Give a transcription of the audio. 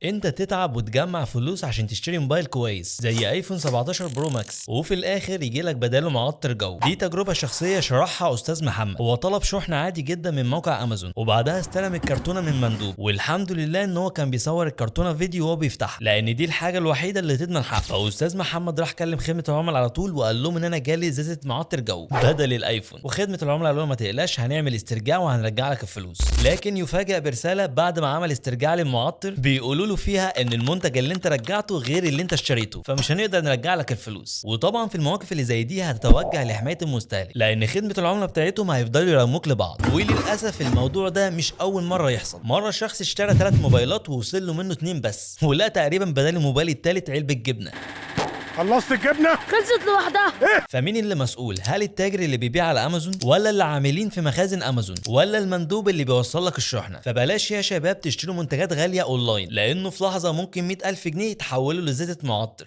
انت تتعب وتجمع فلوس عشان تشتري موبايل كويس زي ايفون 17 برو ماكس، وفي الاخر يجيلك بداله معطر جو. دي تجربة شخصية شرحها استاذ محمد. هو طلب شحن عادي جدا من موقع امازون، وبعدها استلم الكرتونة من مندوب، والحمد لله ان هو كان بيصور الكرتونة فيديو وهو بيفتحها، لان دي الحاجة الوحيدة اللي تضمن حقه. فاستاذ محمد راح كلم خدمة العملاء على طول وقال لهم ان انا جالي ازازة معطر جو بدل الايفون، وخدمة العملاء قالوا له ما تقلقش هنعمل استرجاع وهنرجع لك الفلوس. لكن يفاجئ برسالة بعد ما عمل استرجاع للمعطر بيقولوا له فيها ان المنتج اللي انت رجعته غير اللي انت اشتريته، فمش هنقدر نرجع لك الفلوس. وطبعا في المواقف اللي زي دي هتتوجه لحمايه المستهلك، لان خدمه العملاء بتاعتهم هيفضلوا يرموك لبعض. وللاسف الموضوع ده مش اول مره يحصل. مره شخص اشترى 3 موبايلات ووصل له منه 2 بس، ولا تقريبا بدل الموبايل الثالث علبه جبنه. خلصت الجبنه؟ خلصت لوحدها. فمين اللي مسؤول؟ هل التاجر اللي بيبيع على امازون، ولا اللي عاملين في مخازن امازون، ولا المندوب اللي بيوصل لك الشحنه؟ فبلاش يا شباب تشتروا منتجات غاليه اونلاين، لانه في لحظه ممكن 100,000 جنيه يتحولوا لزيت معطر.